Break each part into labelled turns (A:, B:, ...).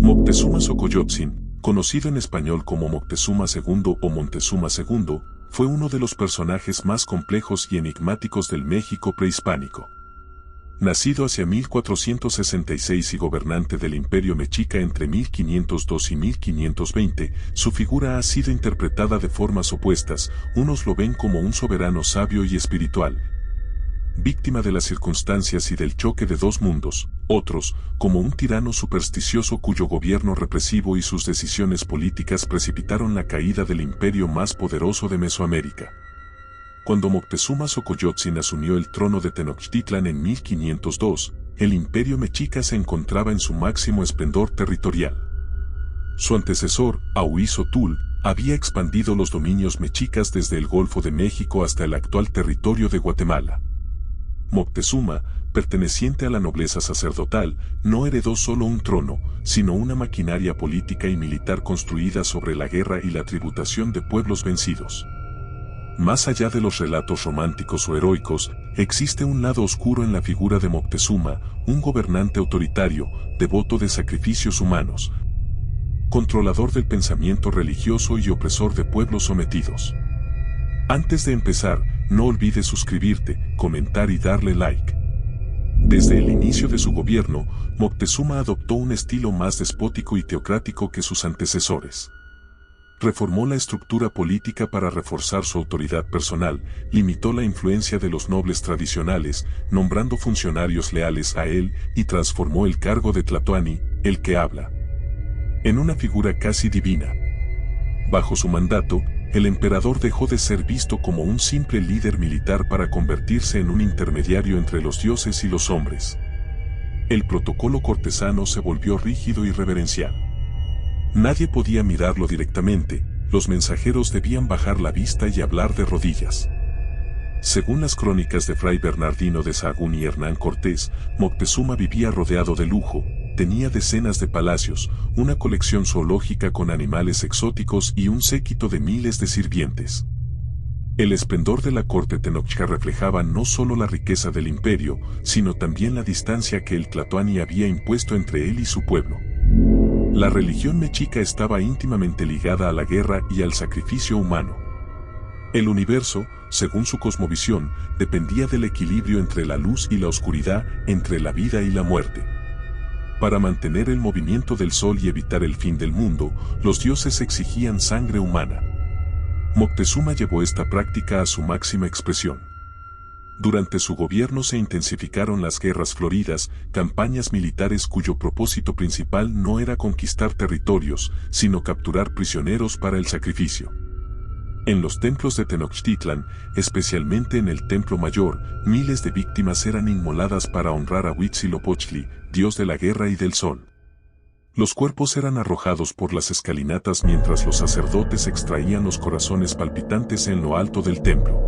A: Moctezuma Xocoyotzin, conocido en español como Moctezuma II o Montezuma II, fue uno de los personajes más complejos y enigmáticos del México prehispánico. Nacido hacia 1466 y gobernante del Imperio Mexica entre 1502 y 1520, su figura ha sido interpretada de formas opuestas. Unos lo ven como un soberano sabio y espiritual, víctima de las circunstancias y del choque de dos mundos; otros, como un tirano supersticioso cuyo gobierno represivo y sus decisiones políticas precipitaron la caída del imperio más poderoso de Mesoamérica. Cuando Moctezuma Xocoyotzin asumió el trono de Tenochtitlan en 1502, el imperio mexica se encontraba en su máximo esplendor territorial. Su antecesor, Ahuizotul, había expandido los dominios mexicas desde el Golfo de México hasta el actual territorio de Guatemala. Moctezuma, perteneciente a la nobleza sacerdotal, no heredó solo un trono, sino una maquinaria política y militar construida sobre la guerra y la tributación de pueblos vencidos. Más allá de los relatos románticos o heroicos, existe un lado oscuro en la figura de Moctezuma, un gobernante autoritario, devoto de sacrificios humanos, controlador del pensamiento religioso y opresor de pueblos sometidos. Antes de empezar, no olvides suscribirte, comentar y darle like. Desde el inicio de su gobierno, Moctezuma adoptó un estilo más despótico y teocrático que sus antecesores. Reformó la estructura política para reforzar su autoridad personal, limitó la influencia de los nobles tradicionales, nombrando funcionarios leales a él, y transformó el cargo de Tlatoani, el que habla, en una figura casi divina. Bajo su mandato, el emperador dejó de ser visto como un simple líder militar para convertirse en un intermediario entre los dioses y los hombres. El protocolo cortesano se volvió rígido y reverencial. Nadie podía mirarlo directamente, los mensajeros debían bajar la vista y hablar de rodillas. Según las crónicas de Fray Bernardino de Sahagún y Hernán Cortés, Moctezuma vivía rodeado de lujo, tenía decenas de palacios, una colección zoológica con animales exóticos y un séquito de miles de sirvientes. El esplendor de la corte tenochca reflejaba no solo la riqueza del imperio, sino también la distancia que el Tlatoani había impuesto entre él y su pueblo. La religión mexica estaba íntimamente ligada a la guerra y al sacrificio humano. El universo, según su cosmovisión, dependía del equilibrio entre la luz y la oscuridad, entre la vida y la muerte. Para mantener el movimiento del sol y evitar el fin del mundo, los dioses exigían sangre humana. Moctezuma llevó esta práctica a su máxima expresión. Durante su gobierno se intensificaron las guerras floridas, campañas militares cuyo propósito principal no era conquistar territorios, sino capturar prisioneros para el sacrificio. En los templos de Tenochtitlan, especialmente en el Templo Mayor, miles de víctimas eran inmoladas para honrar a Huitzilopochtli, dios de la guerra y del sol. Los cuerpos eran arrojados por las escalinatas mientras los sacerdotes extraían los corazones palpitantes en lo alto del templo.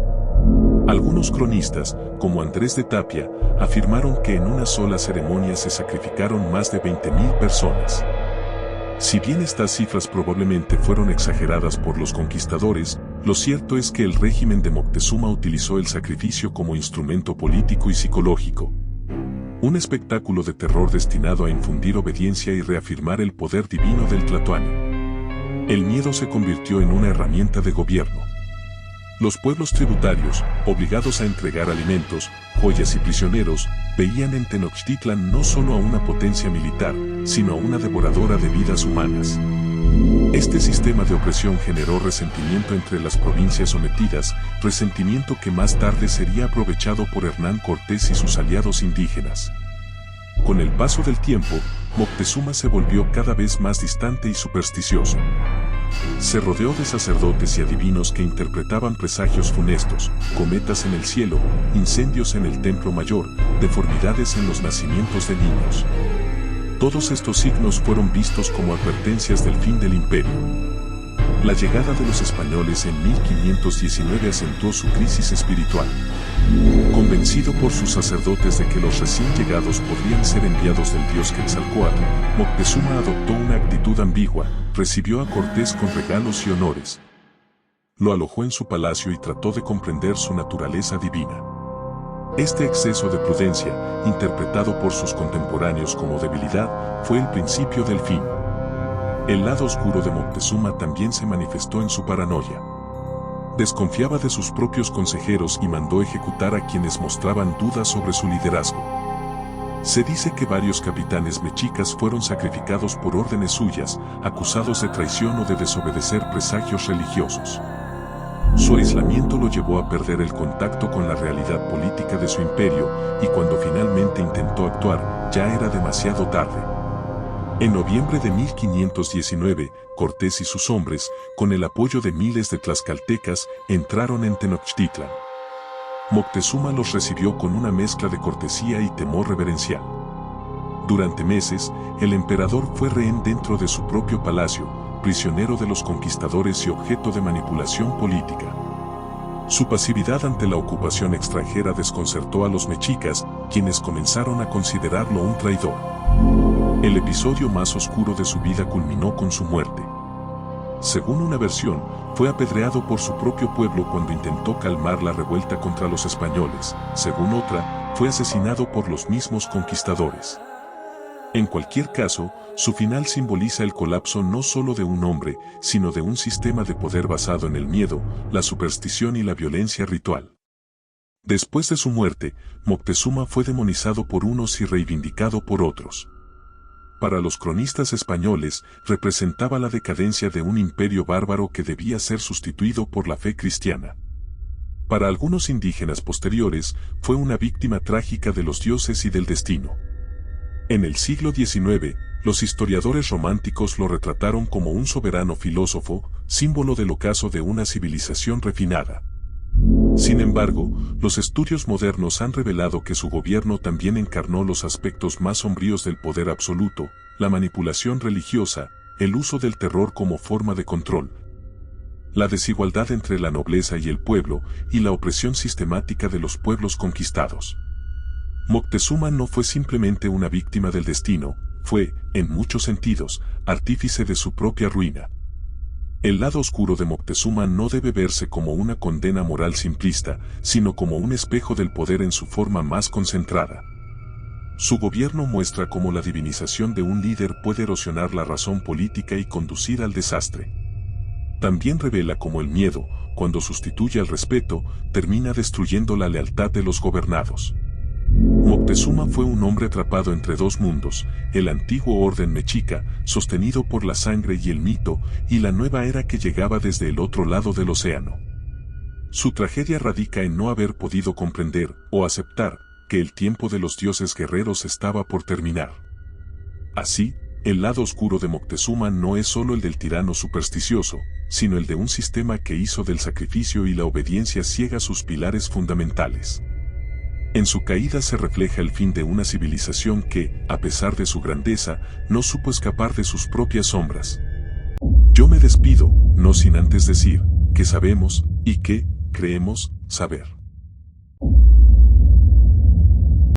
A: Algunos cronistas, como Andrés de Tapia, afirmaron que en una sola ceremonia se sacrificaron más de 20,000 personas. Si bien estas cifras probablemente fueron exageradas por los conquistadores, lo cierto es que el régimen de Moctezuma utilizó el sacrificio como instrumento político y psicológico. Un espectáculo de terror destinado a infundir obediencia y reafirmar el poder divino del Tlatoani. El miedo se convirtió en una herramienta de gobierno. Los pueblos tributarios, obligados a entregar alimentos, joyas y prisioneros, veían en Tenochtitlan no solo a una potencia militar, sino a una devoradora de vidas humanas. Este sistema de opresión generó resentimiento entre las provincias sometidas, resentimiento que más tarde sería aprovechado por Hernán Cortés y sus aliados indígenas. Con el paso del tiempo, Moctezuma se volvió cada vez más distante y supersticioso. Se rodeó de sacerdotes y adivinos que interpretaban presagios funestos, cometas en el cielo, incendios en el templo mayor, deformidades en los nacimientos de niños. Todos estos signos fueron vistos como advertencias del fin del imperio. La llegada de los españoles en 1519 acentuó su crisis espiritual. Convencido por sus sacerdotes de que los recién llegados podrían ser enviados del dios Quetzalcóatl, Moctezuma adoptó una actitud ambigua, recibió a Cortés con regalos y honores. Lo alojó en su palacio y trató de comprender su naturaleza divina. Este exceso de prudencia, interpretado por sus contemporáneos como debilidad, fue el principio del fin. El lado oscuro de Moctezuma también se manifestó en su paranoia. Desconfiaba de sus propios consejeros y mandó ejecutar a quienes mostraban dudas sobre su liderazgo. Se dice que varios capitanes mexicas fueron sacrificados por órdenes suyas, acusados de traición o de desobedecer presagios religiosos. Su aislamiento lo llevó a perder el contacto con la realidad política de su imperio, y cuando finalmente intentó actuar, ya era demasiado tarde. En noviembre de 1519, Cortés y sus hombres, con el apoyo de miles de tlaxcaltecas, entraron en Tenochtitlan. Moctezuma los recibió con una mezcla de cortesía y temor reverencial. Durante meses, el emperador fue rehén dentro de su propio palacio, prisionero de los conquistadores y objeto de manipulación política. Su pasividad ante la ocupación extranjera desconcertó a los mexicas, quienes comenzaron a considerarlo un traidor. El episodio más oscuro de su vida culminó con su muerte. Según una versión, fue apedreado por su propio pueblo cuando intentó calmar la revuelta contra los españoles. Según otra, fue asesinado por los mismos conquistadores. En cualquier caso, su final simboliza el colapso no solo de un hombre, sino de un sistema de poder basado en el miedo, la superstición y la violencia ritual. Después de su muerte, Moctezuma fue demonizado por unos y reivindicado por otros. Para los cronistas españoles, representaba la decadencia de un imperio bárbaro que debía ser sustituido por la fe cristiana. Para algunos indígenas posteriores, fue una víctima trágica de los dioses y del destino. En el siglo XIX, los historiadores románticos lo retrataron como un soberano filósofo, símbolo del ocaso de una civilización refinada. Sin embargo, los estudios modernos han revelado que su gobierno también encarnó los aspectos más sombríos del poder absoluto, la manipulación religiosa, el uso del terror como forma de control, la desigualdad entre la nobleza y el pueblo, y la opresión sistemática de los pueblos conquistados. Moctezuma no fue simplemente una víctima del destino, fue, en muchos sentidos, artífice de su propia ruina. El lado oscuro de Moctezuma no debe verse como una condena moral simplista, sino como un espejo del poder en su forma más concentrada. Su gobierno muestra cómo la divinización de un líder puede erosionar la razón política y conducir al desastre. También revela cómo el miedo, cuando sustituye al respeto, termina destruyendo la lealtad de los gobernados. Moctezuma fue un hombre atrapado entre dos mundos, el antiguo orden mexica, sostenido por la sangre y el mito, y la nueva era que llegaba desde el otro lado del océano. Su tragedia radica en no haber podido comprender, o aceptar, que el tiempo de los dioses guerreros estaba por terminar. Así, el lado oscuro de Moctezuma no es solo el del tirano supersticioso, sino el de un sistema que hizo del sacrificio y la obediencia ciega sus pilares fundamentales. En su caída se refleja el fin de una civilización que, a pesar de su grandeza, no supo escapar de sus propias sombras. Yo me despido, no sin antes decir, que sabemos, y que, creemos, saber.